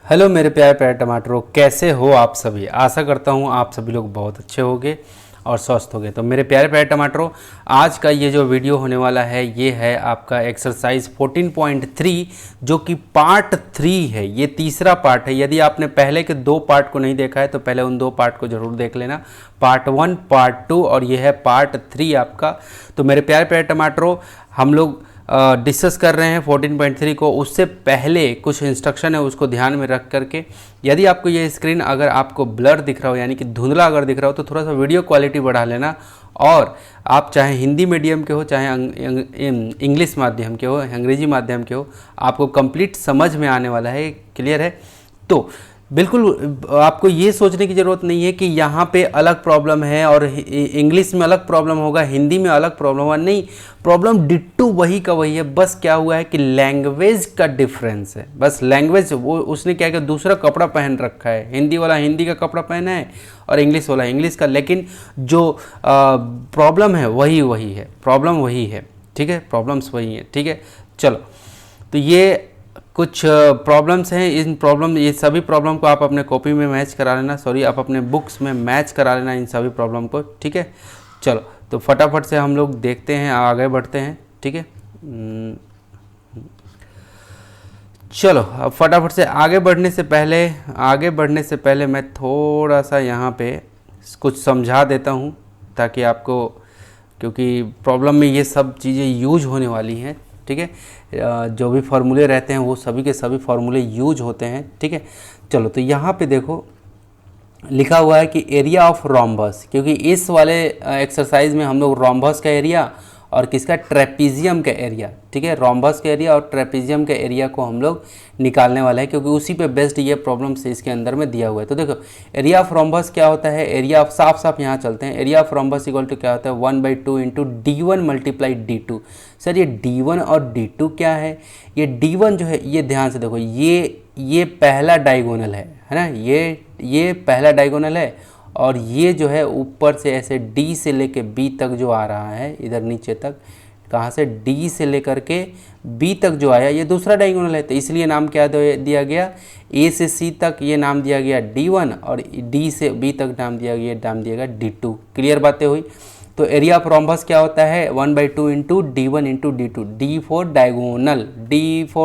Hello मेरे प्यारे प्यारे टमाटरों, कैसे हो आप सभी। आशा करता हूँ आप सभी लोग बहुत अच्छे होंगे और स्वस्थ होंगे। तो मेरे प्यारे प्यारे टमाटरों, आज का ये जो वीडियो होने वाला है ये है आपका एक्सरसाइज 14.3 जो कि पार्ट 3 है। ये तीसरा पार्ट है। यदि आपने पहले के 2 पार्ट को नहीं देखा है तो पहले उन 2 पार्ट को जरूर देख लेना, पार्ट 1 पार्ट 2 और ये है पार्ट 3 आपका। तो मेरे प्यारे प्यारे टमाटरों, हम लोग डिस्कस कर रहे हैं 14.3 को। उससे पहले कुछ इंस्ट्रक्शन है, उसको ध्यान में रख करके यदि आपको ये स्क्रीन अगर आपको ब्लर दिख रहा हो यानी कि धुंधला अगर दिख रहा हो तो थोड़ा सा वीडियो क्वालिटी बढ़ा लेना। और आप चाहे हिंदी मीडियम के हो चाहे इंग्लिश माध्यम के हो, अंग्रेजी माध्यम के हो, आपको कंप्लीट समझ में आने वाला है। क्लियर है? तो बिल्कुल आपको ये सोचने की ज़रूरत नहीं है कि यहाँ पे अलग प्रॉब्लम है और इंग्लिश में अलग प्रॉब्लम होगा, हिंदी में अलग प्रॉब्लम होगा। नहीं, प्रॉब्लम डिट्टू वही का वही है। बस क्या हुआ है कि लैंग्वेज का डिफरेंस है। बस लैंग्वेज, वो उसने क्या किया, दूसरा कपड़ा पहन रखा है। हिंदी वाला हिंदी का कपड़ा पहना है और इंग्लिश वाला इंग्लिश का, लेकिन जो प्रॉब्लम है वही वही है। प्रॉब्लम वही है, ठीक है, प्रॉब्लम्स वही है, ठीक है। चलो, तो ये कुछ प्रॉब्लम्स हैं। ये सभी प्रॉब्लम को आप अपने कॉपी में मैच करा लेना, सॉरी आप अपने बुक्स में मैच करा लेना इन सभी प्रॉब्लम को, ठीक है। चलो, तो फटाफट से हम लोग देखते हैं, आगे बढ़ते हैं, ठीक है। चलो, अब फटाफट से आगे बढ़ने से पहले मैं थोड़ा सा यहाँ पे कुछ समझा देता हूँ ताकि आपको, क्योंकि प्रॉब्लम में ये सब चीज़ें यूज होने वाली हैं, ठीक है। जो भी फार्मूले रहते हैं वो सभी के सभी फार्मूले यूज होते हैं, ठीक है। चलो, तो यहाँ पे देखो लिखा हुआ है कि एरिया ऑफ रोम्बस, क्योंकि इस वाले एक्सरसाइज में हम लोग रोम्बस का एरिया और किसका, ट्रेपीजियम का एरिया, ठीक है। रोम्बस का एरिया और ट्रेपीजियम के एरिया को हम लोग निकालने वाले हैं, क्योंकि उसी पे बेस्ड ये प्रॉब्लम से इसके अंदर में दिया हुआ है। तो देखो, एरिया ऑफ रोम्बस क्या होता है, एरिया ऑफ, साफ साफ यहाँ चलते हैं। Area of rhombus equal to क्या होता है, 1/2 into D1 multiply D2। Sir, ये D1 और D2 क्या है? ये D1 जो है, ये ध्यान से देखो, ये पहला डायगोनल है ना, ये पहला डायगोनल है। और ये जो है ऊपर से ऐसे D से लेके B तक जो आ रहा है, इधर नीचे तक, कहाँ से, D से लेकर के B तक जो आया, ये दूसरा डायगोनल है। तो इसलिए नाम क्या दिया गया, A से C तक ये नाम दिया गया D1 और D से B तक नाम दिया गया D2। क्लियर बातें हुई? तो एरिया ऑफ रोम्बस क्या होता है, 1/2 into D1 into D2। D for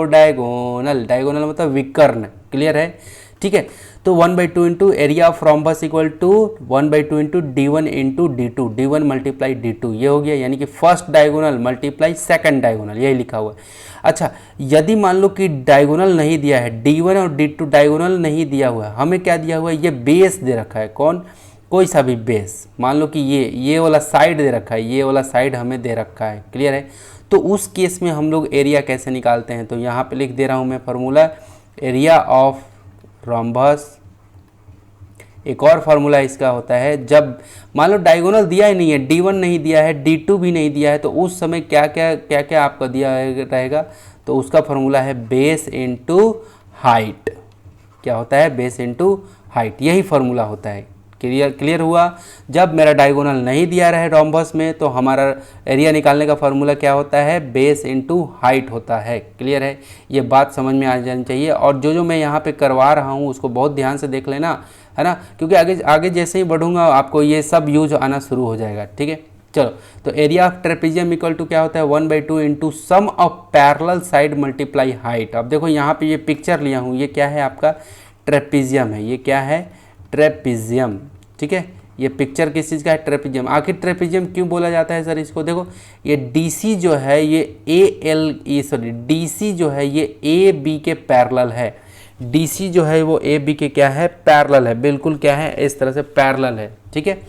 diagonal, diagonal मतलब विकर्ण। क्लियर है? ठीक है। तो 1/2 into area of rhombus equal to 1/2 into D1 into D2, D1 multiply D2, ये हो गया। यानी कि first diagonal multiply second diagonal, यही लिखा हुआ है। अच्छा, यदि मान लो कि डायगोनल नहीं दिया है, D1 और D2 डायगोनल नहीं दिया हुआ है, हमें क्या दिया हुआ है, ये बेस दे रखा है। कौन? कोई सा भी बेस। मान लो कि ये वाला साइड दे रखा है, ये वाला साइड हमें दे रखा है। क्लियर है? तो उस केस में हम लोग एरिया कैसे निकालते हैं, तो यहाँ पे लिख दे रहा हूँ मैं फार्मूला, एरिया ऑफ रोम्बस। एक और फार्मूला इसका होता है, जब मान लो डायगोनल दिया ही नहीं है, D1 नहीं दिया है, D2 भी नहीं दिया है, तो उस समय क्या क्या आपका दिया रहेगा, तो उसका फार्मूला है बेस इनटू हाइट। क्या होता है? बेस इनटू हाइट, यही फार्मूला होता है। क्लियर हुआ? जब मेरा डायगोनल नहीं दिया रहे रोम्बस में तो हमारा एरिया निकालने का फार्मूला क्या होता है, बेस इनटू हाइट होता है। क्लियर है? ये बात समझ में आ जानी चाहिए। और जो मैं यहाँ पे करवा रहा हूँ उसको बहुत ध्यान से देख लेना, है ना, क्योंकि आगे जैसे ही बढ़ूंगा आपको ये सब यूज आना शुरू हो जाएगा। ठीक है, चलो, तो area of trapezium equal to क्या होता है, 1/2 into sum of parallel side multiply height. अब देखो यहाँ पे ये पिक्चर लिया हूँ, ये क्या है आपका, ट्रेपीजियम है। ये क्या है? ट्रेपीजियम। ठीक है, ये पिक्चर किस चीज़ का है, ट्रेपीजियम। आखिर ट्रेपीजियम क्यों बोला जाता है सर इसको? देखो, ये DC जो है ये DC जो है ये AB के पैरेलल है। DC जो है वो AB के क्या है, पैरेलल है। बिल्कुल क्या है, इस तरह से पैरेलल है। ठीक है,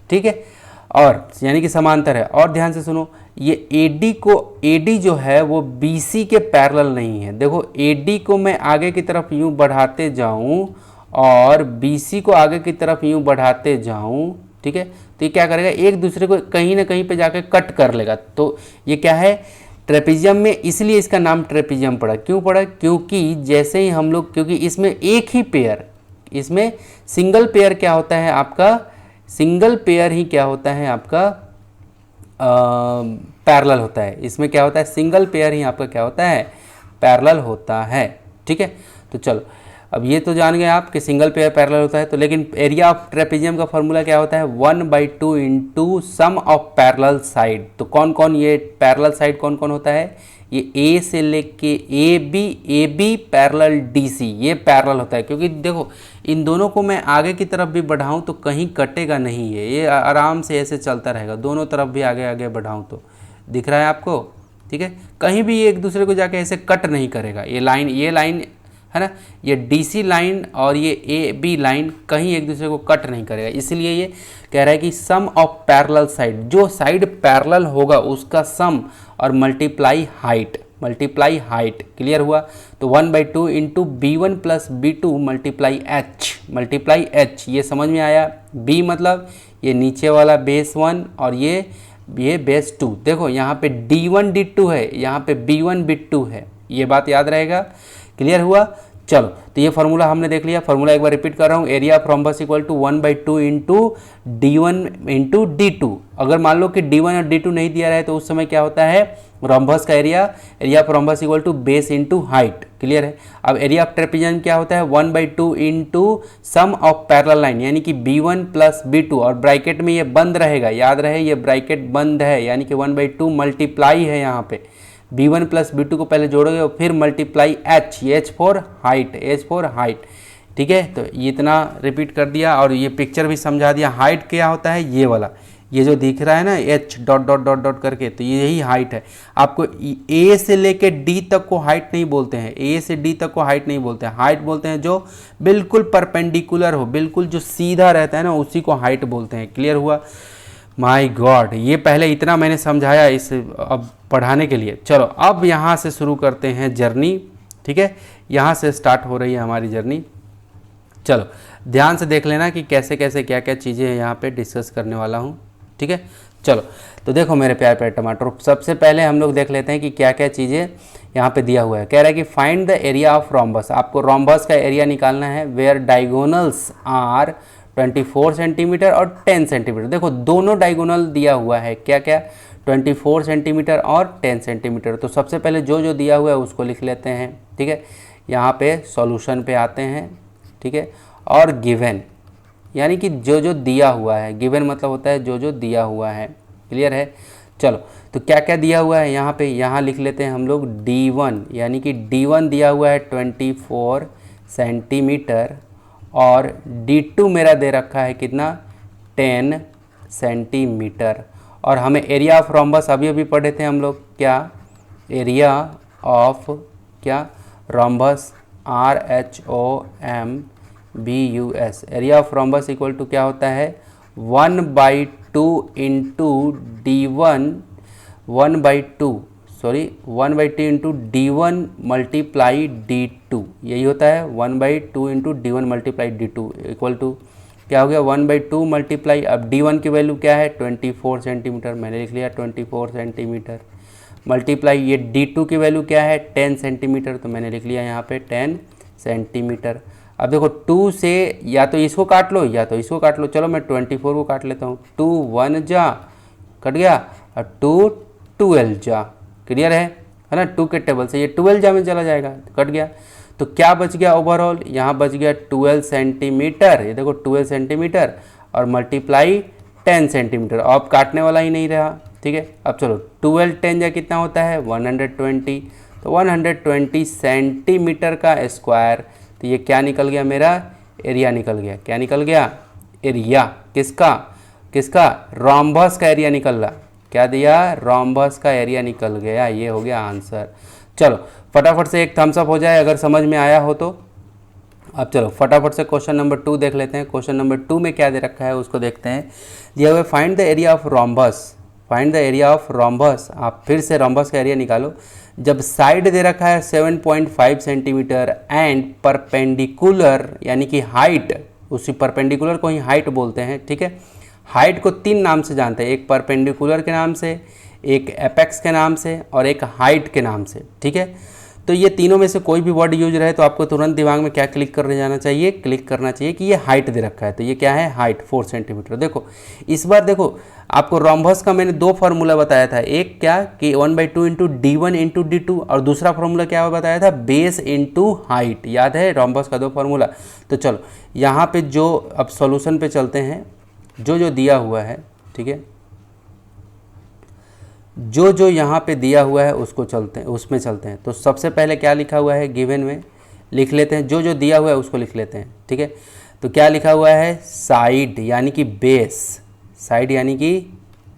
ठीक है, और यानी कि समांतर है। और ध्यान से सुनो, ये AD जो है वो BC के पैरेलल नहीं है। देखो, AD को मैं आगे की तरफ यूं बढ़ाते जाऊं और BC को आगे की तरफ यूं बढ़ाते जाऊं, ठीक है, तो ये क्या करेगा, एक दूसरे को कहीं ना कहीं पे जाके कट कर लेगा। तो ये क्या है, ट्रेपीजियम में, इसलिए इसका नाम ट्रेपीजियम पड़ा। क्यों पड़ा? क्योंकि जैसे ही हम लोग, क्योंकि इसमें एक ही पेयर, इसमें सिंगल पेयर क्या होता है आपका, सिंगल पेयर ही क्या होता है आपका, पैरेलल होता है। इसमें क्या होता है, सिंगल पेयर ही आपका क्या होता है, पैरेलल होता है। ठीक है, तो चलो, अब ये तो जान गए आप कि सिंगल पेयर पैरेलल होता है, तो लेकिन एरिया ऑफ ट्रेपेजियम का फॉर्मूला क्या होता है, 1/2 into sum of parallel side. तो कौन कौन ये पैरेलल साइड कौन कौन होता है, ये ए से लेके A B parallel D C, ये पैरेलल होता है। क्योंकि देखो इन दोनों को मैं आगे की तरफ भी बढ़ाऊं तो कहीं कटेगा नहीं है, ये आराम से ऐसे चलता रहेगा, दोनों तरफ भी आगे आगे बढ़ाऊं तो दिख रहा है आपको, ठीक है। कहीं भी एक दूसरे को जाके ऐसे कट नहीं करेगा, ये लाइन है ना, ये डीसी लाइन और ये ए बी लाइन कहीं एक दूसरे को कट नहीं करेगा। इसलिए ये कह रहा है कि सम ऑफ पैरेलल साइड, जो साइड पैरेलल होगा उसका सम और मल्टीप्लाई हाइट। क्लियर हुआ। तो 1/2 into B1 plus B2 multiply H, ये समझ में आया। B मतलब ये नीचे वाला बेस 1 और ये बेस 2। देखो यहाँ पे D1 D2 है, यहाँ पे B1 B2 है, ये बात याद रहेगा। क्लियर हुआ। चलो तो ये फार्मूला हमने देख लिया। फार्मूला एक बार रिपीट कर रहा हूँ, area of rhombus equal to 1/2 into D1 into D2। अगर मान लो कि D1 और D2 नहीं दिया रहे तो उस समय क्या होता है, रोम्बस का area of rhombus equal to base into height. Clear है। अब एरिया ऑफ ट्रेपेजियम क्या होता है, 1/2 into sum of parallel line, यानी कि B1 प्लस B2, और ब्रैकेट में ये बंद रहेगा, याद रहे ये ब्रैकेट बंद है, यानी कि 1/2 मल्टीप्लाई है यहाँ पे B1 प्लस B2 को पहले जोड़ोगे और फिर मल्टीप्लाई H फॉर हाइट। ठीक है, तो ये इतना रिपीट कर दिया और ये पिक्चर भी समझा दिया। हाइट क्या होता है, ये वाला, ये जो दिख रहा है ना H dot dot dot dot करके, तो यही हाइट है। आपको A से लेके D तक को हाइट नहीं बोलते हैं, A से D तक को हाइट नहीं बोलते हैं, हाइट बोलते हैं जो बिल्कुल परपेंडिकुलर हो, बिल्कुल जो सीधा रहता है ना, उसी को हाइट बोलते हैं। क्लियर हुआ। माय गॉड, ये पहले इतना मैंने समझाया इस अब पढ़ाने के लिए। चलो अब यहाँ से शुरू करते हैं जर्नी। ठीक है, यहाँ से स्टार्ट हो रही है हमारी जर्नी। चलो ध्यान से देख लेना कि कैसे कैसे क्या क्या चीज़ें यहाँ पे डिस्कस करने वाला हूँ। ठीक है, चलो तो देखो मेरे प्यारे प्यारे टमाटर, सबसे पहले हम लोग देख लेते हैं कि क्या क्या चीज़ें यहाँ पे दिया हुआ है। कह रहा है कि find the area of rhombus, आपको रोम्बस का एरिया निकालना है वेयर डायगोनल्स आर 24 सेंटीमीटर और 10 सेंटीमीटर। देखो दोनों डायगोनल दिया हुआ है, क्या क्या, 24 सेंटीमीटर और 10 सेंटीमीटर। तो सबसे पहले जो जो दिया हुआ है उसको लिख लेते हैं। ठीक है, यहाँ पे सॉल्यूशन पे आते हैं। ठीक है, और गिवन यानी कि जो जो दिया हुआ है, गिवन मतलब होता है जो जो दिया हुआ है। क्लियर है। चलो तो क्या क्या दिया हुआ है यहाँ पे, यहाँ लिख लेते हैं हम लोग D1, यानी कि D1 दिया हुआ है 24 सेंटीमीटर और D2 मेरा दे रखा है कितना, 10 सेंटीमीटर। और हमें एरिया ऑफ रोम्बस अभी अभी पढ़े थे हम लोग, क्या, एरिया ऑफ क्या, rhombus RHOMBUS, area of rhombus equal to क्या होता है, 1/2 into D1 1/2 into D1 multiply D2, यही होता है 1/2 into D1 multiply D2 equal to क्या हो गया, 1/2 मल्टीप्लाई, अब D1 की वैल्यू क्या है 24 सेंटीमीटर, मैंने लिख लिया 24 सेंटीमीटर, मल्टीप्लाई ये D2 की वैल्यू क्या है 10 सेंटीमीटर, तो मैंने लिख लिया यहाँ पे 10 सेंटीमीटर। अब देखो 2 से या तो इसको काट लो या तो इसको काट लो, चलो मैं 24 को काट लेता हूँ, 2 1 जा कट गया और 2 12 जा। क्लियर है ना, 2 के टेबल से ये 12 जा में चला जाएगा, कट गया। तो क्या बच गया ओवरऑल, यहाँ बच गया 12 सेंटीमीटर, ये देखो 12 सेंटीमीटर और मल्टीप्लाई 10 सेंटीमीटर, अब काटने वाला ही नहीं रहा। ठीक है, अब चलो 12 10 जा कितना होता है 120, तो 120 सेंटीमीटर का स्क्वायर। तो ये क्या निकल गया, मेरा एरिया निकल गया। क्या निकल गया, एरिया किसका रोम्बस का एरिया निकल रहा। क्या दिया, रोम्बस का एरिया निकल गया, ये हो गया आंसर। चलो फटाफट से एक थम्स अप हो जाए अगर समझ में आया हो तो। अब चलो फटाफट से क्वेश्चन नंबर 2 देख लेते हैं। क्वेश्चन नंबर 2 में क्या दे रखा है उसको देखते हैं। दिया हुआ find the area of rhombus, find the area of rhombus, आप फिर से रोम्बस का एरिया निकालो। जब साइड दे रखा है 7.5 सेंटीमीटर एंड परपेंडिकुलर, यानी कि हाइट, उसी परपेंडिकुलर को ही हाइट बोलते हैं। ठीक है, हाइट को 3 नाम से जानते हैं, एक परपेंडिकुलर के नाम से, एक एपेक्स के नाम से और एक हाइट के नाम से। ठीक है, तो तो ये तीनों में से कोई भी वर्ड यूज रहे तो आपको तुरंत दिमाग में क्या क्लिक करने जाना चाहिए, क्लिक करना चाहिए कि ये हाइट दे रखा है, तो ये क्या है, हाइट 4 सेंटीमीटर। देखो इस बार देखो आपको रोम्बस का मैंने दो फार्मूला बताया था, एक क्या कि 1/2 इंटू D1 इंटू D2, और दूसरा फार्मूला क्या बताया था, बेस इंटू हाइट। याद है रोम्बस का दो फार्मूला। तो चलो यहाँ पे जो अब सॉल्यूशन पे चलते हैं, जो जो दिया हुआ है, ठीक है, जो जो यहाँ पे दिया हुआ है उसको चलते हैं, उसमें चलते हैं। तो सबसे पहले क्या लिखा हुआ है गिवन में, लिख लेते हैं, जो जो दिया हुआ है उसको लिख लेते हैं, ठीक है। तो क्या लिखा हुआ है, साइड यानी कि बेस, साइड यानी कि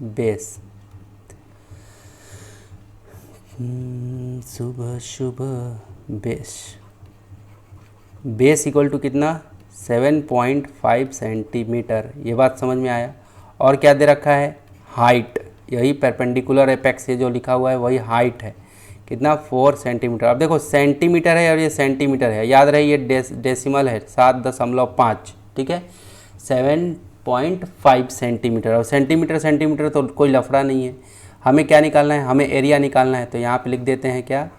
बेस। सुबह सुबह बेस, बेस इक्वल टू कितना, 7.5 सेंटीमीटर। ये बात समझ में आया। और क्या दे रखा है, हाइट, यही परपेंडिकुलर एपेक्स से जो लिखा हुआ है वही हाइट है, कितना, 4 सेंटीमीटर। अब देखो सेंटीमीटर है और ये सेंटीमीटर है, याद रहे ये डेसिमल है, 7.5, ठीक है, 7.5 सेंटीमीटर। और सेंटीमीटर सेंटीमीटर तो कोई लफड़ा नहीं है, हमें क्या निकालना है, हमें एरिया निकालना है। तो यहाँ पे लिख देते हैं क्या,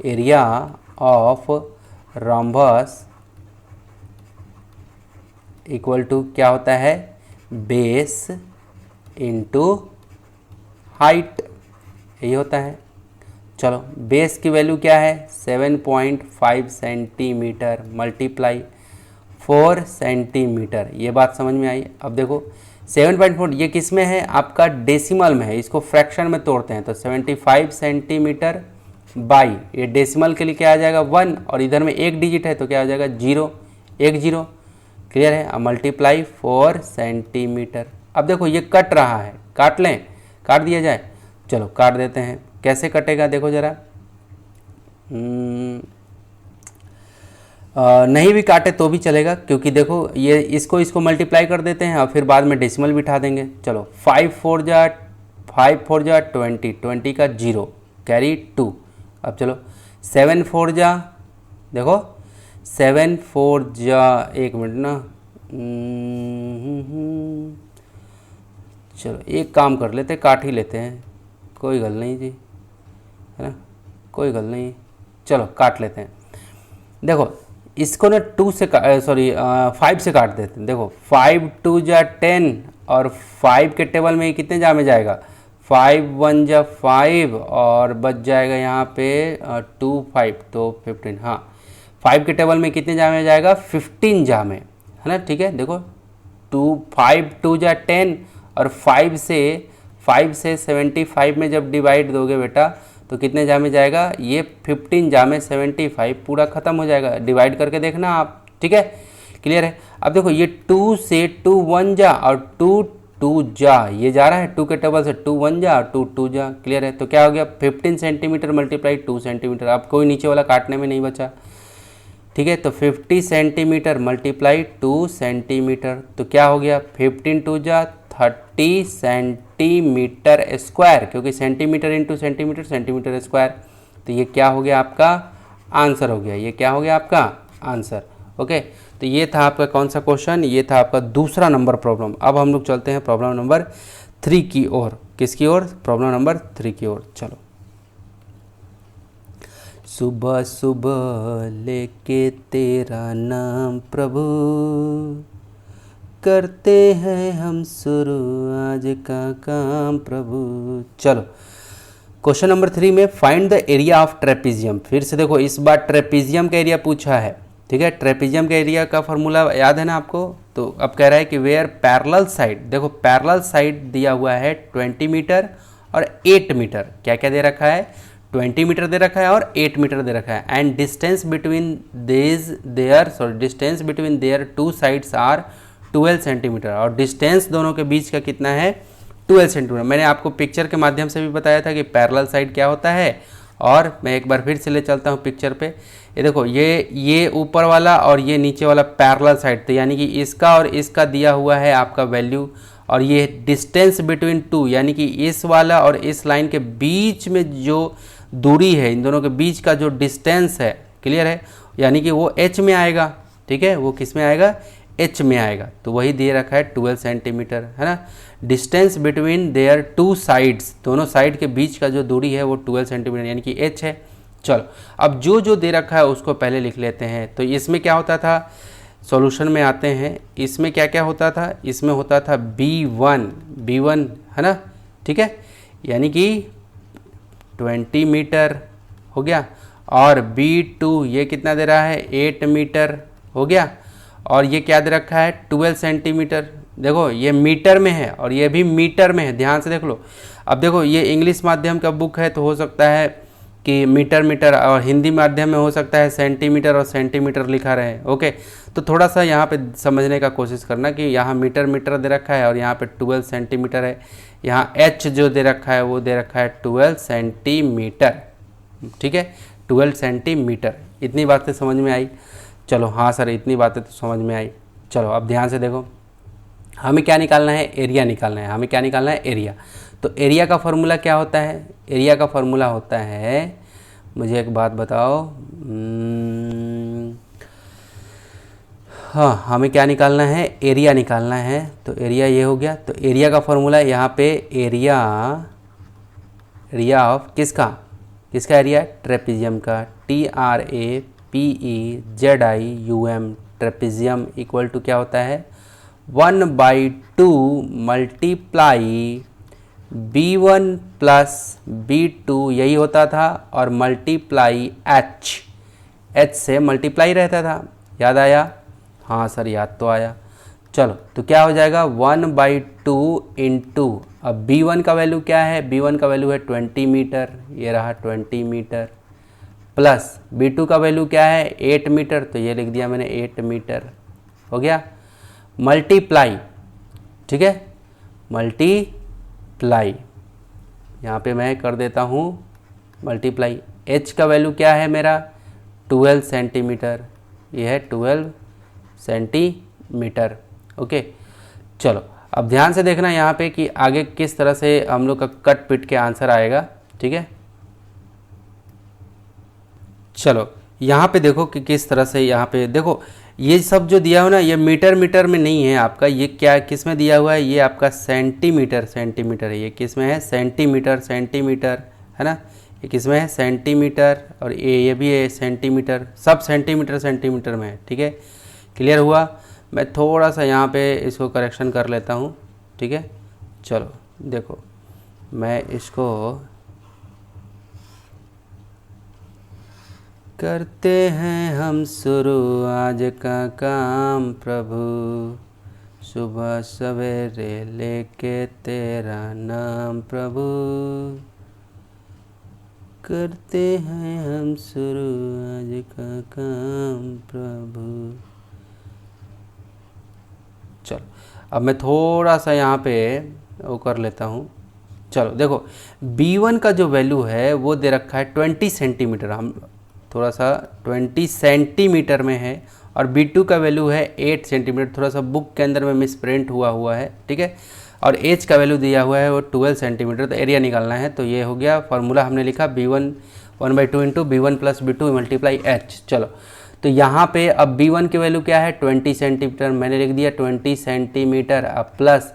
area of rhombus equal to क्या होता है, बेस इंटू हाइट, यही होता है। चलो बेस की वैल्यू क्या है, 7.5 सेंटीमीटर मल्टीप्लाई 4 सेंटीमीटर। ये बात समझ में आई। अब देखो 7.4 ये किस में है, आपका डेसिमल में है, इसको फ्रैक्शन में तोड़ते हैं। तो 75 सेंटीमीटर बाई, ये डेसिमल के लिए क्या आ जाएगा 1, और इधर में एक डिजिट है तो क्या आ जाएगा 0, 1 0, क्लियर है। अब मल्टीप्लाई 4 सेंटीमीटर। अब देखो ये कट रहा है, काट लें, काट दिया जाए, चलो काट देते हैं। कैसे कटेगा देखो ज़रा, नहीं भी काटे तो भी चलेगा, क्योंकि देखो ये इसको मल्टीप्लाई कर देते हैं और फिर बाद में डेसिमल बिठा देंगे। चलो 5 4 जा 20, 20 का 0 कैरी 2। अब चलो 7 4 जा, देखो 7 4 जा, एक मिनट ना, चलो एक काम कर लेते, काट ही लेते हैं, कोई गल नहीं जी, है ना, कोई गल नहीं, चलो काट लेते हैं। देखो इसको ना 2 से 5 से काट देते हैं। देखो 5 2 जा 10, और 5 के टेबल में कितने जा में जाएगा, 5 1 जा 5, और बच जाएगा यहाँ पे 2 5 तो 15। हाँ 5 के टेबल में कितने जा में जाएगा, 15 जा में, है ना, ठीक है। देखो 5 2 जा 10, और 5 से 75 में जब डिवाइड दोगे बेटा तो कितने जा में जाएगा, ये 15 जा में 75 पूरा ख़त्म हो जाएगा। डिवाइड करके देखना आप, ठीक है, क्लियर है। अब देखो ये 2 से 2 1 जा, और 2 2 जा, ये जा रहा है 2 के टेबल से 2 1 जा और 2 2 जा, क्लियर है। तो क्या हो गया, 15 सेंटीमीटर मल्टीप्लाई 2 सेंटीमीटर। अब कोई नीचे वाला काटने में नहीं बचा, ठीक है। तो 50 सेंटीमीटर मल्टीप्लाई 2 सेंटीमीटर, तो क्या हो गया, 15 2 जा 30 सेंटीमीटर स्क्वायर, क्योंकि centimetre into centimetre, centimetre square. तो ये क्या हो गया, आपका आंसर हो गया, ये क्या हो गया आपका आंसर। ओके, तो ये था आपका कौन सा क्वेश्चन, ये था आपका दूसरा नंबर प्रॉब्लम। अब हम लोग चलते हैं प्रॉब्लम नंबर 3 की ओर। किसकी ओर, प्रॉब्लम नंबर 3 की ओर। चलो, सुबह सुबह लेके तेरा नाम प्रभु, करते हैं हम शुरू आज का काम प्रभु। चलो क्वेश्चन नंबर 3 में find the area of trapezium. फिर से देखो इस बार ट्रेपीजियम का एरिया पूछा है, ठीक है। ट्रेपीजियम का एरिया का फॉर्मूला याद है ना आपको। तो अब कह रहा है कि वेयर पैरेलल साइड, देखो पैरेलल साइड दिया हुआ है 20 मीटर और 8 मीटर। क्या क्या दे रखा है, 20 मीटर दे रखा है और 8 मीटर दे रखा है। And distance between distance between their two sides are 12 centimetre, और डिस्टेंस दोनों के बीच का कितना है, 12 सेंटीमीटर। मैंने आपको पिक्चर के माध्यम से भी बताया था कि पैरेलल साइड क्या होता है, और मैं एक बार फिर से ले चलता हूँ पिक्चर पे। ये देखो ये ऊपर वाला और ये नीचे वाला पैरेलल साइड, तो यानी कि इसका और इसका दिया हुआ है आपका वैल्यू, और ये डिस्टेंस बिटवीन टू यानी कि इस वाला और इस लाइन के बीच में जो दूरी है, इन दोनों के बीच का जो डिस्टेंस है, क्लियर है, यानी कि वो h में आएगा, ठीक है। वो किस में आएगा, h में आएगा। तो वही दे रखा है 12 सेंटीमीटर, है ना। Distance between their two sides, दोनों साइड के बीच का जो दूरी है वो 12 सेंटीमीटर यानी कि h है। चलो अब जो जो दे रखा है उसको पहले लिख लेते हैं। तो इसमें क्या होता था, सॉल्यूशन में आते हैं, इसमें क्या क्या होता था, इसमें होता था B1 है ना, ठीक है, यानी कि 20 मीटर हो गया, और B2 ये कितना दे रहा है 8 मीटर हो गया, और ये क्या दे रखा है 12 सेंटीमीटर। देखो ये मीटर में है और ये भी मीटर में है, ध्यान से देख लो। अब देखो ये इंग्लिश माध्यम का बुक है तो हो सकता है कि मीटर, और हिंदी माध्यम में हो सकता है सेंटीमीटर और सेंटीमीटर लिखा रहे। ओके, तो थोड़ा सा यहाँ पे समझने का कोशिश करना कि यहाँ मीटर दे रखा है और यहाँ पे 12 सेंटीमीटर है, यहाँ H जो दे रखा है वो दे रखा है 12 सेंटीमीटर, ठीक है, 12 सेंटीमीटर। इतनी बातें समझ में आई? चलो हाँ सर इतनी बातें तो समझ में आई। चलो अब ध्यान से देखो, हमें क्या निकालना है, एरिया निकालना है। हमें क्या निकालना है, एरिया। तो एरिया का फॉर्मूला क्या होता है, एरिया का फॉर्मूला होता है, मुझे एक बात बताओ, हाँ हमें क्या निकालना है, एरिया निकालना है। तो एरिया ये हो गया। तो एरिया का फॉर्मूला यहाँ पे एरिया ऑफ किसका एरिया, ट्रेपेजियम का, TRAPEZIUM, ट्रेपेजियम इक्वल टू क्या होता है 1/2 मल्टीप्लाई B1 प्लस B2 यही होता था, और मल्टीप्लाई H से मल्टीप्लाई रहता था। याद आया? हाँ सर याद तो आया। चलो तो क्या हो जाएगा 1/2 इंटू, अब B1 का वैल्यू क्या है, B1 का वैल्यू है 20 मीटर, ये रहा 20 मीटर, प्लस B2 का वैल्यू क्या है 8 मीटर, तो ये लिख दिया मैंने 8 मीटर हो गया, मल्टीप्लाई, ठीक है, मल्टीप्लाई, यहाँ पे मैं कर देता हूँ मल्टीप्लाई। H का वैल्यू क्या है मेरा 12 सेंटीमीटर, ये है 12 सेंटीमीटर। ओके, चलो अब ध्यान से देखना यहाँ पे कि आगे किस तरह से हम लोग का कट पिट के आंसर आएगा, ठीक है। चलो यहाँ पे देखो कि किस तरह से, यहाँ पे देखो ये सब जो दिया हो ना, ये मीटर में नहीं है आपका, ये क्या किस में दिया हुआ है, ये आपका सेंटीमीटर है, ये किस में है सेंटीमीटर है ना, ये किस में है सेंटीमीटर, और ये भी है सेंटीमीटर, सब सेंटीमीटर में है, ठीक है। क्लियर हुआ? मैं थोड़ा सा यहाँ पे इसको करेक्शन कर लेता हूँ, ठीक है। चलो देखो मैं इसको करते हैं हम शुरू आज का काम प्रभु, सुबह सवेरे लेके तेरा नाम प्रभु, करते हैं हम शुरू आज का काम प्रभु। चलो अब मैं थोड़ा सा यहाँ पे वो कर लेता हूँ। चलो देखो B1 का जो वैल्यू है वो दे रखा है 20 सेंटीमीटर, हम थोड़ा सा 20 सेंटीमीटर में है, और B2 का वैल्यू है 8 सेंटीमीटर, थोड़ा सा बुक के अंदर में मिसप्रिंट हुआ है, ठीक है। और H का वैल्यू दिया हुआ है वो 12 सेंटीमीटर। तो एरिया निकालना है, तो ये हो गया फॉर्मूला हमने लिखा B1 1/2 into B1 plus B2 multiply H। चलो तो यहाँ पे अब B1 की वैल्यू क्या है 20 सेंटीमीटर, मैंने लिख दिया 20 सेंटीमीटर, अब प्लस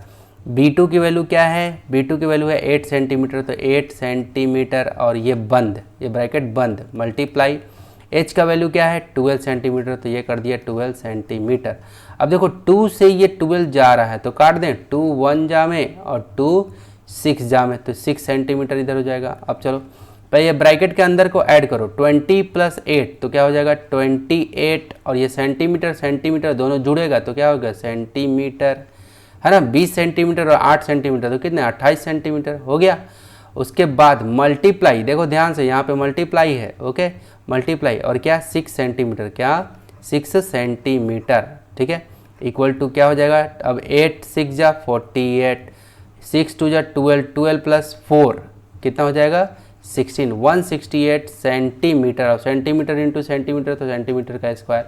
B2 की वैल्यू क्या है, B2 की वैल्यू है 8 सेंटीमीटर, तो 8 सेंटीमीटर और ये बंद, ये ब्रैकेट बंद, मल्टीप्लाई H का वैल्यू क्या है 12 सेंटीमीटर, तो ये कर दिया 12 सेंटीमीटर। अब देखो 2 से ये 12 जा रहा है तो काट दें, 2 1 जामे और 2 6 जामे, तो 6 सेंटीमीटर इधर हो जाएगा। अब चलो पहले ये ब्रैकेट के अंदर को ऐड करो, 20 प्लस 8 तो क्या हो जाएगा 28, और ये सेंटीमीटर दोनों जुड़ेगा तो क्या होगा सेंटीमीटर, है ना। 20 सेंटीमीटर और 8 सेंटीमीटर तो कितने 28 सेंटीमीटर हो गया। उसके बाद मल्टीप्लाई, देखो ध्यान से यहाँ पे मल्टीप्लाई है, ओके, मल्टीप्लाई और क्या 6 सेंटीमीटर, क्या 6 सेंटीमीटर, ठीक है, इक्वल टू क्या हो जाएगा, अब 8 6 जा 48, 6 2 जा 12, 12 प्लस 4 कितना हो जाएगा 16, 168 सेंटीमीटर, और सेंटीमीटर इंटू सेंटीमीटर तो सेंटीमीटर का स्क्वायर।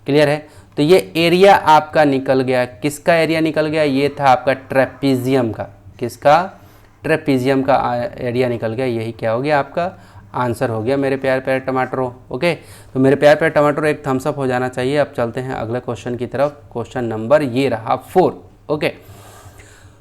क्लियर है? तो ये एरिया आपका निकल गया। किसका एरिया निकल गया, ये था आपका ट्रेपेजियम का, किसका ट्रेपेजियम का एरिया निकल गया। यही क्या हो गया आपका आंसर हो गया मेरे प्यारे प्यारे टमाटरों। ओके, तो मेरे प्यारे प्यारे टमाटरों एक थम्स अप हो जाना चाहिए। अब चलते हैं अगले क्वेश्चन की तरफ। क्वेश्चन नंबर ये रहा 4। ओके,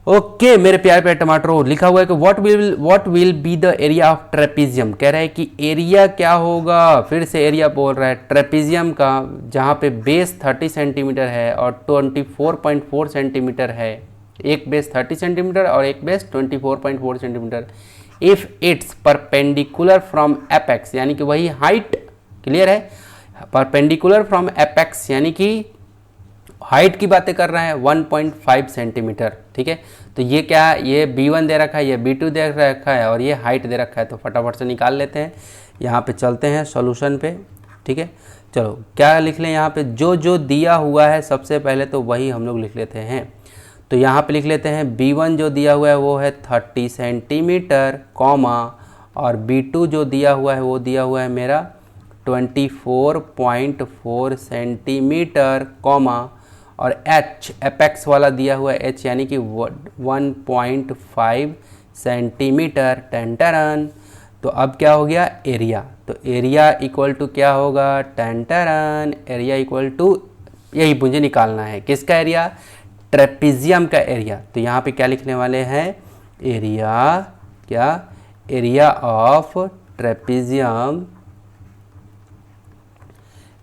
ओके मेरे प्यारे प्यारे टमाटरों, लिखा हुआ है कि what will be the area of trapezium. कह रहा है कि एरिया क्या होगा, फिर से एरिया बोल रहा है ट्रेपीजियम का, जहाँ पे बेस 30 सेंटीमीटर है और 24.4 सेंटीमीटर है। एक बेस 30 सेंटीमीटर और एक base 24.4 centimetre. If it's perpendicular from apex, यानी कि वही हाइट, क्लियर है, परपेंडिकुलर फ्रॉम एपेक्स यानी कि हाइट की बातें कर रहे हैं 1.5 सेंटीमीटर। ठीक है, तो ये क्या है, ये B1 दे रखा है, ये B2 दे रखा है और ये हाइट दे रखा है। तो फटाफट से निकाल लेते हैं, यहाँ पे चलते हैं सॉल्यूशन पे। ठीक है, चलो क्या लिख लें यहाँ पे, जो जो दिया हुआ है सबसे पहले तो वही हम लोग लिख लेते हैं। तो यहाँ पे लिख लेते हैं B1 जो दिया हुआ है वो है 30 सेंटीमीटर, कॉमा, और B2 जो दिया हुआ है वो दिया हुआ है मेरा 24.4 सेंटीमीटर, कॉमा, और H एपेक्स वाला दिया हुआ है H यानी कि 1.5 सेंटीमीटर, टेंटरन। तो अब क्या हो गया एरिया, तो एरिया इक्वल टू क्या होगा, टेंटरन, एरिया इक्वल टू, यही मुझे निकालना है, किसका एरिया, ट्रेपीजियम का एरिया। तो यहाँ पे क्या लिखने वाले हैं, एरिया, क्या, area of trapezium,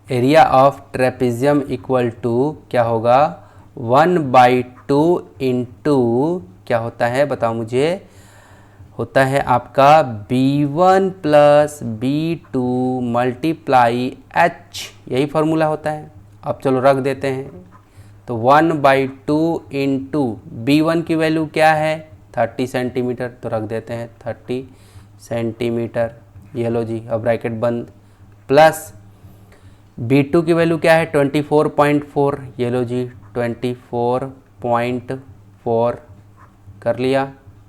area of trapezium equal to क्या होगा, 1/2 इंटू क्या होता है बताओ मुझे, होता है आपका B1 plus B2 multiply H, यही फॉर्मूला होता है। अब चलो रख देते हैं, तो 1/2 इंटू B1 की वैल्यू क्या है 30 सेंटीमीटर, तो रख देते हैं 30 सेंटीमीटर, ये लो जी, अब ब्रैकेट बंद, प्लस B2 की वैल्यू क्या है 24.4, ये लो जी 24.4 कर लिया,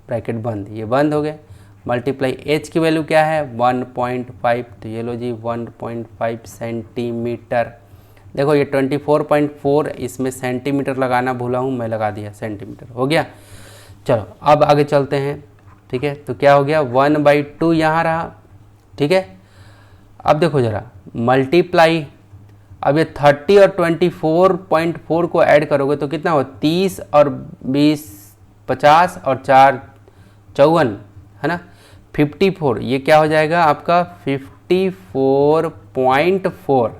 ब्रैकेट बंद, ये बंद हो गए, मल्टीप्लाई H की वैल्यू क्या है 1.5, तो ये लो जी 1.5 सेंटीमीटर। देखो ये 24.4, इसमें सेंटीमीटर लगाना भूला हूँ मैं, लगा दिया सेंटीमीटर, हो गया। चलो अब आगे चलते हैं। ठीक है, तो क्या हो गया 1/2 यहाँ रहा। ठीक है, अब देखो ज़रा मल्टीप्लाई, अब ये 30 और 24.4 को ऐड करोगे तो कितना हो, 30 और 20 50 और 4 54, है ना, 54, ये क्या हो जाएगा आपका 54.4।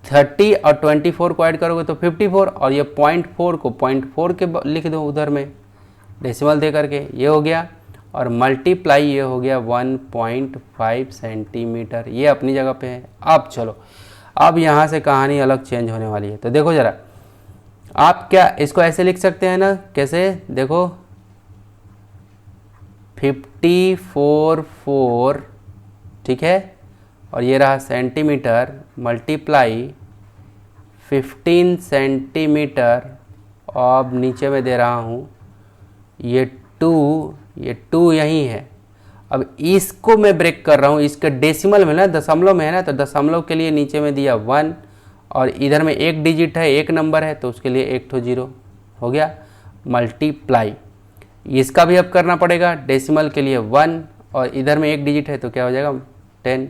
30 और 24 को ऐड करोगे तो 54, और ये 0.4 को 0.4 के लिख दो उधर में डेसिमल दे करके, ये हो गया, और मल्टीप्लाई ये हो गया 1.5 सेंटीमीटर, ये अपनी जगह पे है। अब चलो, अब यहाँ से कहानी अलग चेंज होने वाली है। तो देखो ज़रा, आप क्या इसको ऐसे लिख सकते हैं ना, कैसे, देखो 54.4, ठीक है, और ये रहा सेंटीमीटर, मल्टीप्लाई 15 सेंटीमीटर, अब नीचे में दे रहा हूँ ये 2 यहीं है। अब इसको मैं ब्रेक कर रहा हूँ, इसके डेसिमल में ना, दशमलव में है ना, तो दशमलव के लिए नीचे में दिया 1, और इधर में एक डिजिट है, एक नंबर है, तो उसके लिए एक ठो 0 हो गया, मल्टीप्लाई, इसका भी अब करना पड़ेगा, डेसिमल के लिए 1 और इधर में एक डिजिट है तो क्या हो जाएगा 10।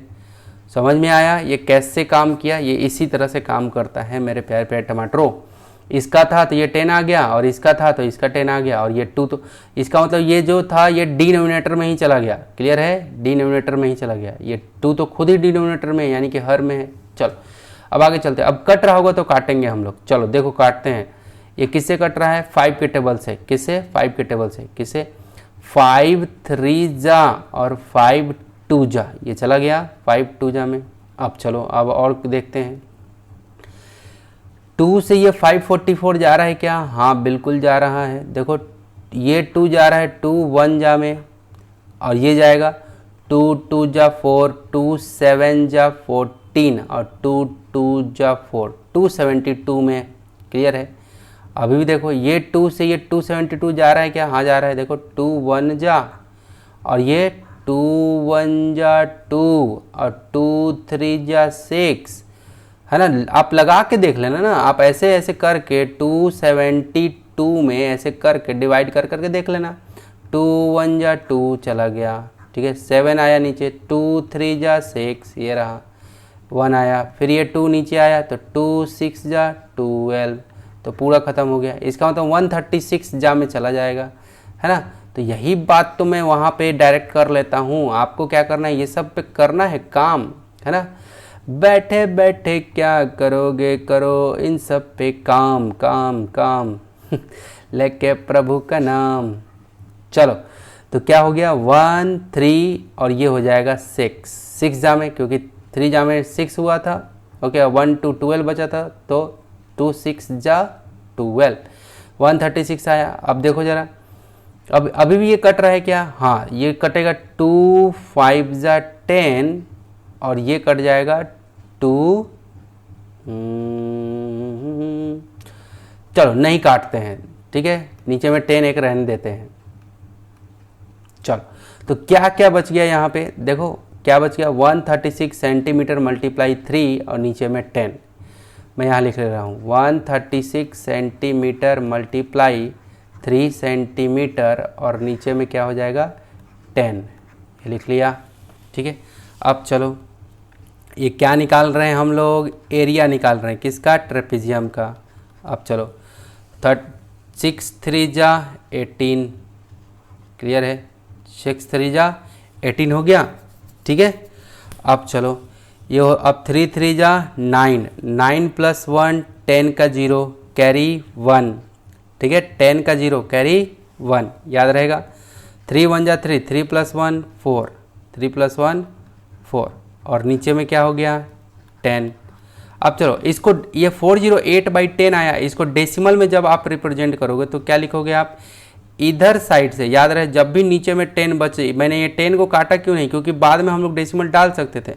समझ में आया ये कैसे काम किया, ये इसी तरह से काम करता है मेरे प्यारे प्यारे टमाटरों। इसका था तो ये 10 आ गया, और इसका था तो इसका 10 आ गया, और ये 2, तो इसका मतलब ये जो था ये डिनोमिनेटर में ही चला गया, क्लियर है, डिनोमिनेटर में ही चला गया, ये 2 तो खुद ही डिनोमिनेटर में यानी कि हर में है। चलो अब आगे चलते हैं, अब कट रहा होगा तो काटेंगे हम लोग। चलो देखो काटते हैं, ये किससे कट रहा है 5 के टेबल से, किससे 5 के टेबल से, किससे 5 3 जा और 5 2 जा, ये चला गया 5 2 जा में। अब चलो अब और देखते हैं, 2 से ये 544 जा रहा है क्या, हाँ बिल्कुल जा रहा है। देखो ये 2 जा रहा है 2 1 जा में, और ये जाएगा 2 2 जा 4, 2 7 जा 14, और 2 2 जा 4, 272 में, क्लियर है। अभी भी देखो ये 2 से ये 272 जा रहा है क्या, हाँ जा रहा है। देखो 2 1 जा, और ये 2 1 जा 2, और 2 3 जा 6, है ना। आप लगा के देख लेना ना, आप ऐसे ऐसे करके 272 में ऐसे करके डिवाइड कर करके देख लेना। 2 1 जा 2 चला गया, ठीक है, 7 आया नीचे, 2 3 जा 6, ये रहा 1 आया, फिर ये 2 नीचे आया तो 2 6 जा 12, तो पूरा ख़त्म हो गया। इसका मतलब 136 जा में चला जाएगा, है ना। तो यही बात तो मैं वहाँ पे डायरेक्ट कर लेता हूँ। आपको क्या करना है, ये सब पे करना है काम, है ना। बैठे बैठे क्या करोगे, करो इन सब पे काम काम काम लेके प्रभु का नाम। चलो, तो क्या हो गया 1 3 और ये हो जाएगा 6 जा में, क्योंकि 3 जा में 6 हुआ था। ओके, 1 2 12 बचा था, तो 2 6 जा 12, 136 आया। अब देखो जरा, अब अभी भी ये कट रहा है क्या, हाँ ये कटेगा 2 5 जा 10 और ये कट जाएगा 2 चलो नहीं काटते हैं, ठीक है, नीचे में 10 एक रहने देते हैं। चलो, तो क्या क्या बच गया यहाँ पे, देखो क्या बच गया, 136 सेंटीमीटर मल्टीप्लाई 3 और नीचे में 10। मैं यहाँ लिख ले रहा हूँ 136 सेंटीमीटर मल्टीप्लाई 3 सेंटीमीटर और नीचे में क्या हो जाएगा 10, ये लिख लिया, ठीक है। अब चलो, ये क्या निकाल रहे हैं हम लोग, एरिया निकाल रहे हैं, किसका, ट्रेपेजियम का। अब चलो 6 3 जा 18, क्लियर है, 6 3 जा 18 हो गया, ठीक है। अब चलो ये अब 3 3 जा 9, 9 + 1 10 का 0 कैरी 1, ठीक है, 10 का 0 कैरी 1, याद रहेगा। 3 1 जा 3, 3 + 1 4, 3 + 1 4 और नीचे में क्या हो गया 10। अब चलो इसको, ये 408/10 आया, इसको डेसिमल में जब आप रिप्रेजेंट करोगे तो क्या लिखोगे आप, इधर साइड से, याद रहे जब भी नीचे में 10 बचे, मैंने ये 10 को काटा क्यों नहीं, क्योंकि बाद में हम लोग डेसिमल डाल सकते थे,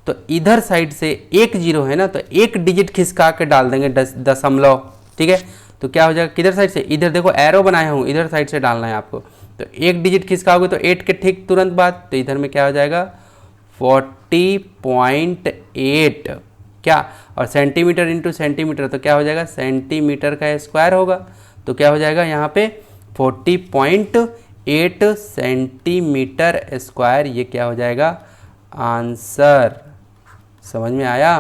तो इधर साइड से एक 0 है ना, तो एक डिजिट खिसका के डाल देंगे दशमलव, ठीक है। तो क्या हो जाएगा, किधर साइड से, इधर देखो एरो बनाया हूँ, इधर साइड से डालना है आपको, तो एक डिजिट खिसकाओगे तो 8 के ठीक तुरंत बाद, तो इधर में क्या हो जाएगा 40.8, क्या, और सेंटीमीटर इंटू सेंटीमीटर तो क्या हो जाएगा, सेंटीमीटर का स्क्वायर होगा, तो क्या हो जाएगा यहाँ पे 40.8 सेंटीमीटर स्क्वायर, ये क्या हो जाएगा आंसर। समझ में आया,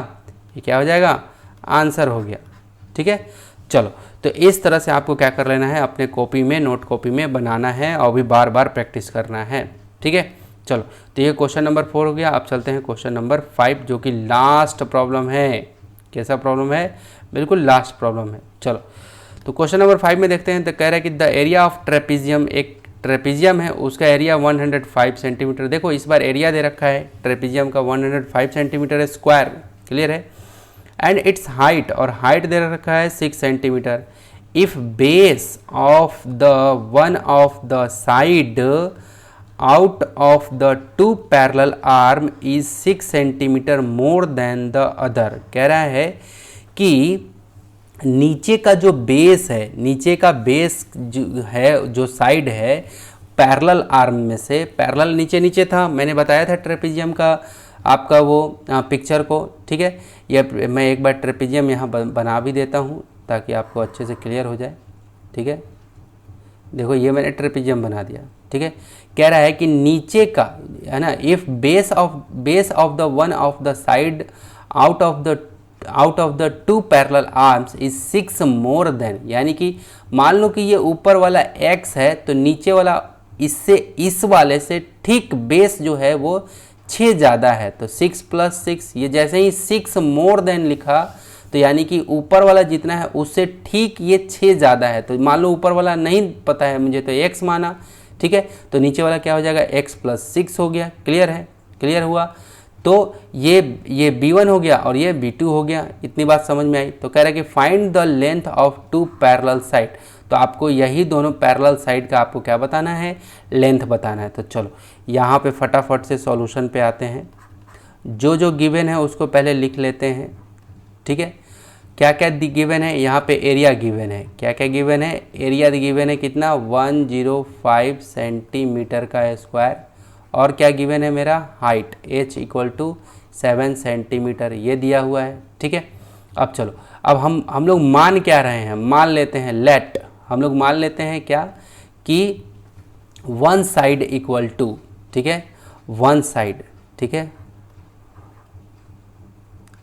ये क्या हो जाएगा आंसर हो गया, ठीक है। चलो, तो इस तरह से आपको क्या कर लेना है, अपने कॉपी में, नोट कॉपी में बनाना है और भी बार बार प्रैक्टिस करना है, ठीक है। चलो, तो ये क्वेश्चन नंबर 4 हो गया। अब चलते हैं क्वेश्चन नंबर 5, जो कि लास्ट प्रॉब्लम है। कैसा प्रॉब्लम है, बिल्कुल लास्ट प्रॉब्लम है। चलो, तो क्वेश्चन नंबर 5 में देखते हैं, तो कह रहा है कि द एरिया ऑफ ट्रेपेजियम, एक ट्रेपेजियम है उसका एरिया 105 सेंटीमीटर। देखो इस बार एरिया दे रखा है ट्रेपेजियम का 105 सेंटीमीटर स्क्वायर, क्लियर है, एंड इट्स हाइट, और हाइट दे रखा है 6 centimetre. If base of the one of the side out of the two parallel arm is 6 centimetre more than the other। कह रहा है कि नीचे का जो बेस है, नीचे का बेस जो है, जो साइड है पैरेलल आर्म में से, पैरेलल नीचे नीचे था, मैंने बताया था ट्रेपेजियम का आपका वो पिक्चर को, ठीक है। ये मैं एक बार ट्रेपेजियम यहाँ बना भी देता हूँ ताकि आपको अच्छे से क्लियर हो जाए, ठीक है। देखो ये मैंने ट्रेपेजियम बना दिया, ठीक है। कह रहा है कि नीचे का, है ना, if base of the one of the side out of the two parallel arms is 6 more than, यानी कि मान लो कि ये ऊपर वाला x है, तो नीचे वाला इससे, इस वाले से ठीक बेस जो है वो 6 ज़्यादा है, तो 6 + 6, ये जैसे ही 6 मोर देन लिखा, तो यानी कि ऊपर वाला जितना है उससे ठीक ये 6 ज़्यादा है। तो मान लो ऊपर वाला नहीं पता है मुझे, तो x माना, ठीक है, तो नीचे वाला क्या हो जाएगा x + 6 हो गया, क्लियर है, क्लियर हुआ। तो ये b1 हो गया और ये b2 हो गया, इतनी बात समझ में आई। तो कह रहा है कि find the length of 2 parallel side, तो आपको यही दोनों पैरेलल साइड का आपको क्या बताना है, लेंथ बताना है। तो चलो यहाँ पे फटाफट से सॉल्यूशन पे आते हैं, जो गिवन है उसको पहले लिख लेते हैं, ठीक है। क्या क्या गिवन है, यहाँ पे एरिया गिवन है, क्या क्या गिवन है, एरिया गिवन है कितना 105 सेंटीमीटर का स्क्वायर, और क्या गिवन है मेरा हाइट h = 7 सेंटीमीटर, ये दिया हुआ है, ठीक है। अब चलो, अब हम लोग मान क्या रहे हैं, मान लेते हैं लेट, हम लोग मान लेते हैं क्या कि 1 साइड = ठीक है 1 साइड, ठीक है,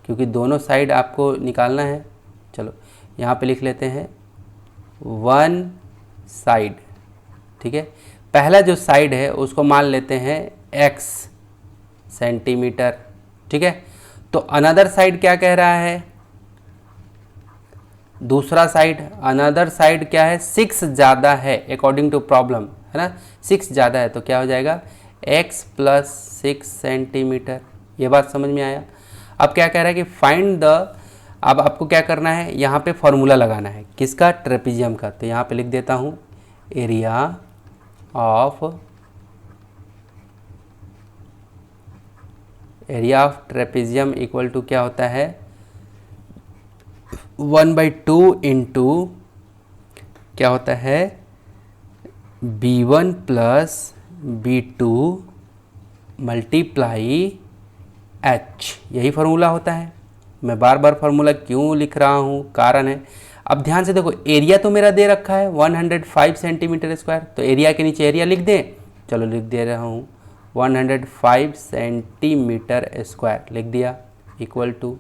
क्योंकि दोनों साइड आपको निकालना है। चलो यहाँ पे लिख लेते हैं 1 साइड, ठीक है। पहला जो साइड है उसको मान लेते हैं x सेंटीमीटर, ठीक है। तो अनदर साइड क्या कह रहा है, दूसरा साइड, अनदर साइड क्या है, 6 ज़्यादा है अकॉर्डिंग टू प्रॉब्लम, है ना, 6 ज़्यादा है, तो क्या हो जाएगा x प्लस 6 सेंटीमीटर। ये बात समझ में आया। अब क्या कह रहा है कि फाइंड द, अब आपको क्या करना है, यहाँ पे फॉर्मूला लगाना है, किसका, ट्रेपीजियम का। तो यहाँ पे लिख देता हूँ area of trapezium equal to क्या होता है 1/2 इंटू क्या होता है B1 plus B2 multiply H, यही फार्मूला होता है। मैं बार बार फार्मूला क्यों लिख रहा हूँ, कारण है। अब ध्यान से देखो, एरिया तो मेरा दे रखा है 105 सेंटीमीटर स्क्वायर, तो एरिया के नीचे एरिया लिख दें, चलो लिख दे रहा हूँ 105 सेंटीमीटर स्क्वायर लिख दिया, इक्वल टू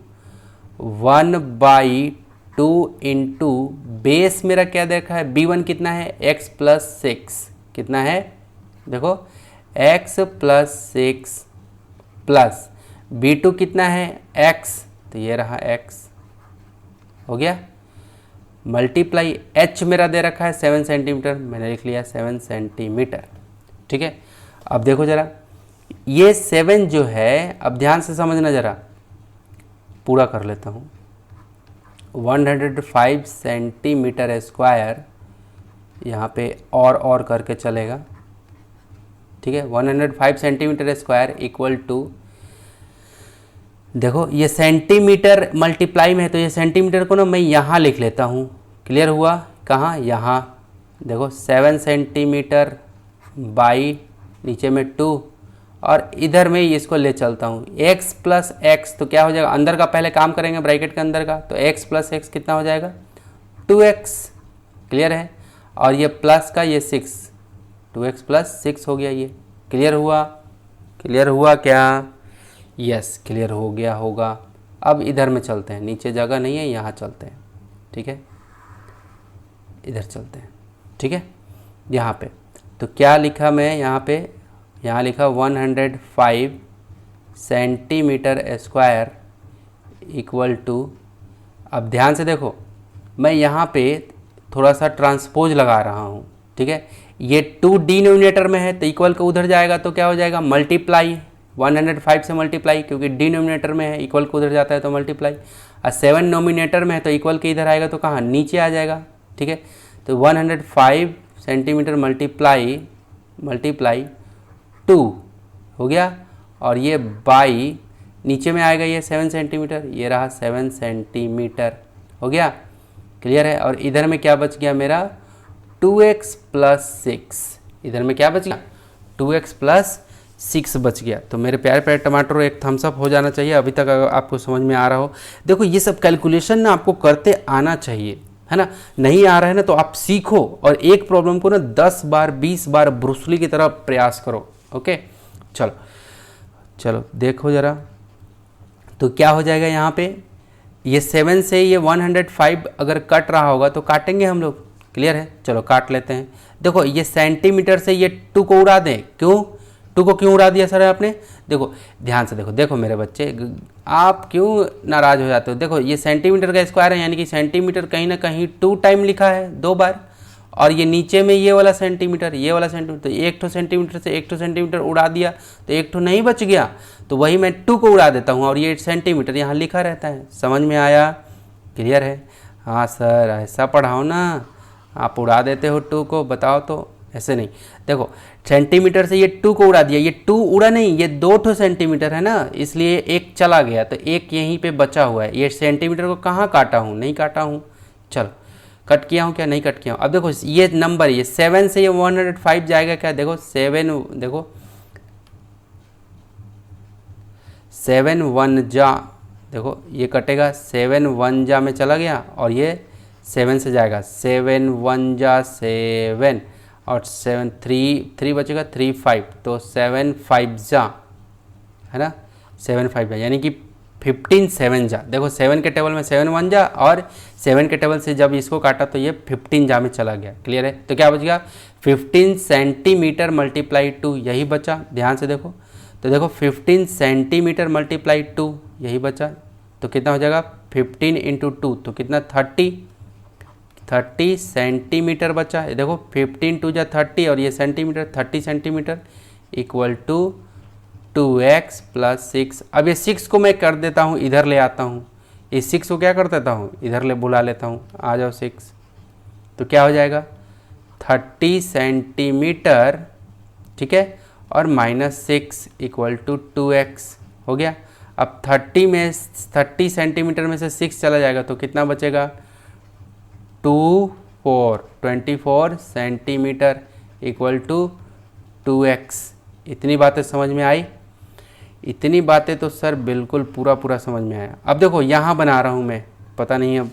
1/2 इंटू बेस मेरा क्या देखा है, B1 कितना है x प्लस 6, कितना है देखो x प्लस 6 प्लस B2 कितना है x, तो ये रहा x, हो गया, मल्टीप्लाई h मेरा दे रखा है 7 सेंटीमीटर, मैंने लिख लिया 7 सेंटीमीटर, ठीक है। अब देखो ज़रा ये 7 जो है, अब ध्यान से समझना ज़रा, पूरा कर लेता हूँ, 105 सेंटीमीटर स्क्वायर यहाँ पे और करके चलेगा, ठीक है। 105 सेंटीमीटर स्क्वायर इक्वल टू, देखो ये सेंटीमीटर मल्टीप्लाई में है, तो ये सेंटीमीटर को ना मैं यहाँ लिख लेता हूँ, क्लियर हुआ, कहाँ, यहाँ देखो 7 सेंटीमीटर बाई नीचे में 2, और इधर में इसको ले चलता हूँ x प्लस एक्स, तो क्या हो जाएगा, अंदर का पहले काम करेंगे ब्रैकेट के अंदर का, तो x प्लस एक्स कितना हो जाएगा 2x, क्लियर है, और ये प्लस का ये 6, 2x प्लस 6 हो गया, ये क्लियर हुआ, क्लियर हुआ क्या, यस क्लियर हो गया होगा। अब इधर में चलते हैं, नीचे जगह नहीं है, यहाँ चलते हैं, ठीक है, इधर चलते हैं, ठीक है। यहाँ पे तो क्या लिखा मैं, यहाँ लिखा 105 सेंटीमीटर स्क्वायर इक्वल टू, अब ध्यान से देखो मैं यहाँ पे थोड़ा सा ट्रांसपोज लगा रहा हूँ, ठीक है। ये 2 डिनोमिनेटर में है तो इक्वल का उधर जाएगा, तो क्या हो जाएगा मल्टीप्लाई, 105 से मल्टीप्लाई, क्योंकि डिनोमिनेटर में है, इक्वल को उधर जाता है तो मल्टीप्लाई, और 7 नोमिनेटर में है तो इक्वल के इधर आएगा, तो कहाँ नीचे आ जाएगा, ठीक है। तो 105 सेंटीमीटर मल्टीप्लाई 2 हो गया, और ये बाई नीचे में आएगा ये 7 सेंटीमीटर, ये रहा 7 सेंटीमीटर, हो गया, क्लियर है। और इधर में क्या बच गया मेरा 2x प्लस 6, इधर में क्या बच गया 2x प्लस 6 बच गया। तो मेरे प्यारे प्यारे टमाटर एक थम्सअप हो जाना चाहिए अभी तक, अगर आपको समझ में आ रहा हो। देखो ये सब कैलकुलेशन ना आपको करते आना चाहिए, है ना, नहीं आ रहा है ना तो आप सीखो, और एक प्रॉब्लम को ना 10 बार 20 बार ब्रूसली की तरह प्रयास करो, ओके। चलो देखो ज़रा, तो क्या हो जाएगा यहाँ पे, ये 7 से ये 105 अगर कट रहा होगा तो काटेंगे हम लोग, क्लियर है, चलो काट लेते हैं। देखो ये सेंटीमीटर से ये 2 को उड़ा दें, क्यों 2 को क्यों उड़ा दिया सर आपने, देखो ध्यान से देखो मेरे बच्चे, आप क्यों नाराज़ हो जाते हो, देखो ये सेंटीमीटर का स्क्वायर है, यानी कि सेंटीमीटर कहीं ना कहीं 2 टाइम लिखा है 2 बार, और ये नीचे में ये वाला सेंटीमीटर, तो 1 सेंटीमीटर से 1 सेंटीमीटर उड़ा दिया तो 1 नहीं बच गया, तो वही मैं 2 को उड़ा देता हूँ, और ये सेंटीमीटर यहाँ लिखा रहता है, समझ में आया, क्लियर है। हाँ सर ऐसा पढ़ाओ ना, आप उड़ा देते हो 2 को, बताओ तो, ऐसे नहीं। देखो सेंटीमीटर से ये 2 को उड़ा दिया, ये 2 उड़ा नहीं, ये 2 सेंटीमीटर है ना, इसलिए 1 चला गया, तो 1 यहीं पे बचा हुआ है। ये सेंटीमीटर को कहाँ काटा हूँ, नहीं काटा हूँ, चलो कट किया हूँ क्या, नहीं कट किया हूँ। अब देखो ये नंबर, ये 7 से ये 105 जाएगा क्या, देखो 7 1 जा, देखो ये कटेगा 7 1 जा में चला गया, और ये 7 से जाएगा 7 1 जा 7, और 7 3 बचेगा 3 5, तो 7 5 जा, है ना, 7 5 जा, यानी कि 15 7 जा, देखो 7 के टेबल में 7 1 जा और 7 के टेबल से जब इसको काटा तो ये 15 जा में चला गया। क्लियर है? तो क्या बच गया 15 सेंटीमीटर मल्टीप्लाई 2, यही बचा। ध्यान से देखो तो देखो 15 सेंटीमीटर मल्टीप्लाई 2 यही बचा। तो कितना हो जाएगा 15 इंटू 2 तो कितना 30 सेंटीमीटर बचा। देखो 15 2 जा 30 और ये centimetre 30 centimetre equal to 2x plus 6। अब ये 6 को मैं कर देता हूँ इधर ले आता हूँ, इस 6 को क्या कर देता हूँ इधर ले बुला लेता हूँ, आ जाओ 6। तो क्या हो जाएगा 30 सेंटीमीटर, ठीक है, और -6 इक्वल टू 2x हो गया। अब 30 सेंटीमीटर में से 6 चला जाएगा तो कितना बचेगा 24 सेंटीमीटर इक्वल टू 2x। इतनी बातें समझ में आई? इतनी बातें तो सर बिल्कुल पूरा समझ में आया। अब देखो यहाँ बना रहा हूँ मैं, पता नहीं अब,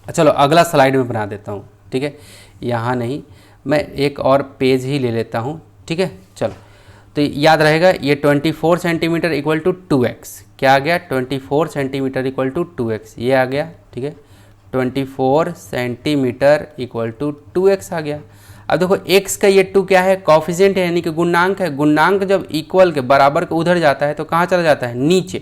चलो अगला स्लाइड में बना देता हूँ, ठीक है, यहाँ नहीं, मैं एक और पेज ही ले लेता हूँ, ठीक है। चलो तो याद रहेगा ये 24 सेंटीमीटर इक्वल टू 2x, क्या आ गया 24 सेंटीमीटर इक्वल टू 2x, ये आ गया, ठीक है, 24 सेंटीमीटर इक्वल टू 2x आ गया। अब देखो x का ये 2 क्या है, कॉफिशिएंट है यानी कि गुणांक है। गुणांक जब इक्वल के बराबर के उधर जाता है तो कहाँ चला जाता है नीचे।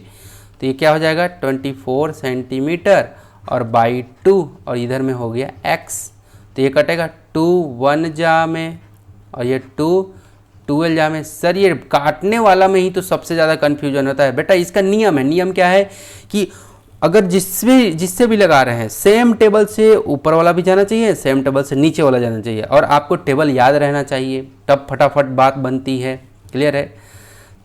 तो ये क्या हो जाएगा 24 सेंटीमीटर और बाई 2 और इधर में हो गया x। तो ये कटेगा 2 1 जा में और ये 2 12 जा में। सर ये काटने वाला में ही तो सबसे ज़्यादा कन्फ्यूजन होता है बेटा। इसका नियम है, नियम क्या है कि अगर जिससे भी लगा रहे हैं सेम टेबल से ऊपर वाला भी जाना चाहिए, सेम टेबल से नीचे वाला जाना चाहिए, और आपको टेबल याद रहना चाहिए, तब फटाफट बात बनती है। क्लियर है?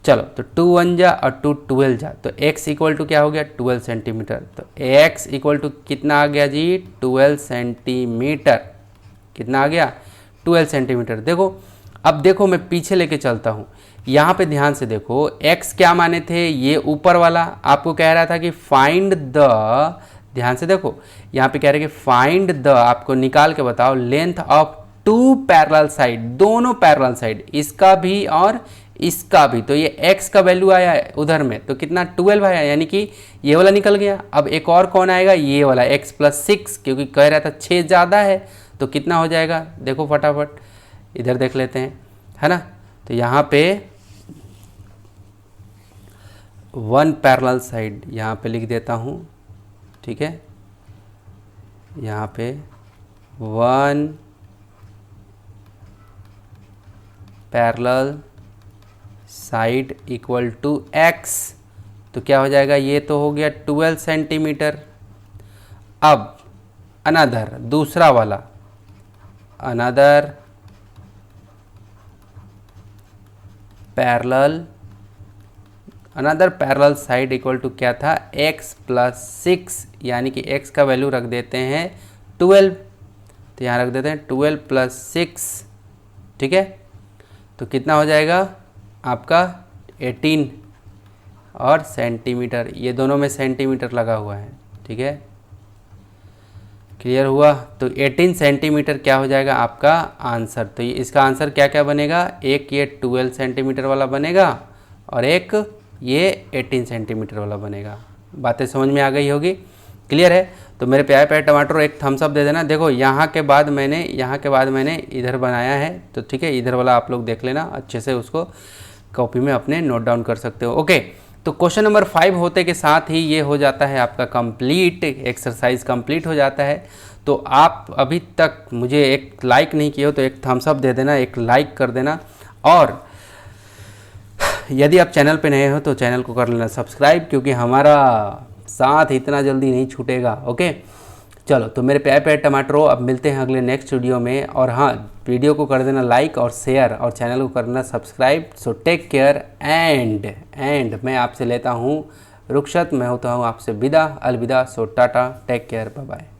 चलो तो 2 1 जा और 2 12 जा, तो x इक्वल टू क्या हो गया 12 सेंटीमीटर। तो x इक्वल टू कितना आ गया जी 12 सेंटीमीटर। कितना आ गया 12 सेंटीमीटर। देखो अब देखो मैं पीछे लेके चलता हूँ, यहाँ पे ध्यान से देखो x क्या माने थे, ये ऊपर वाला आपको कह रहा था कि फाइंड द, ध्यान से देखो यहाँ पे कह रहे कि फाइंड द, आपको निकाल के बताओ लेंथ ऑफ 2 पैरेलल साइड, दोनों पैरेलल साइड, इसका भी और इसका भी। तो ये x का वैल्यू आया उधर में तो कितना 12 आया, यानी कि ये वाला निकल गया। अब एक और कौन आएगा, ये वाला x प्लस 6, क्योंकि कह रहा था 6 ज़्यादा है तो कितना हो जाएगा, देखो फटाफट इधर देख लेते हैं, है ना। तो यहाँ पे 1 पैरेलल साइड यहाँ पे लिख देता हूँ, ठीक है, यहाँ पे 1 parallel side equal to x। तो क्या हो जाएगा, ये तो हो गया 12 सेंटीमीटर। अब अनदर, दूसरा वाला, another parallel side equal to क्या था x प्लस 6, यानी कि x का वैल्यू रख देते हैं 12। तो यहाँ रख देते हैं 12 प्लस 6, ठीक है। तो कितना हो जाएगा आपका 18 और सेंटीमीटर, ये दोनों में सेंटीमीटर लगा हुआ है, ठीक है। क्लियर हुआ? तो 18 सेंटीमीटर क्या हो जाएगा आपका आंसर। तो इसका आंसर क्या क्या बनेगा, एक ये 12 सेंटीमीटर वाला बनेगा और एक ये 18 सेंटीमीटर वाला बनेगा। बातें समझ में आ गई होगी? क्लियर है? तो मेरे प्यारे प्यारे टमाटर एक थम्स अप दे देना। देखो यहाँ के बाद मैंने इधर बनाया है, तो ठीक है, इधर वाला आप लोग देख लेना अच्छे से, उसको कॉपी में अपने नोट डाउन कर सकते हो। ओके, तो क्वेश्चन नंबर 5 होते के साथ ही ये हो जाता है आपका कंप्लीट, एक्सरसाइज कंप्लीट हो जाता है। तो आप अभी तक मुझे एक लाइक नहीं किए हो तो एक थम्स अप दे देना, एक लाइक कर देना, और यदि आप चैनल पे नए हो तो चैनल को कर लेना सब्सक्राइब, क्योंकि हमारा साथ इतना जल्दी नहीं छूटेगा। ओके, चलो तो मेरे प्यारे प्यारे टमाटरों, अब मिलते हैं अगले नेक्स्ट वीडियो में। और हाँ, वीडियो को कर देना लाइक और शेयर और चैनल को करना subscribe. So take care and मैं आपसे लेता हूँ रुखसत, मैं होता हूँ आपसे विदा, अलविदा। So tata, take care, bye bye.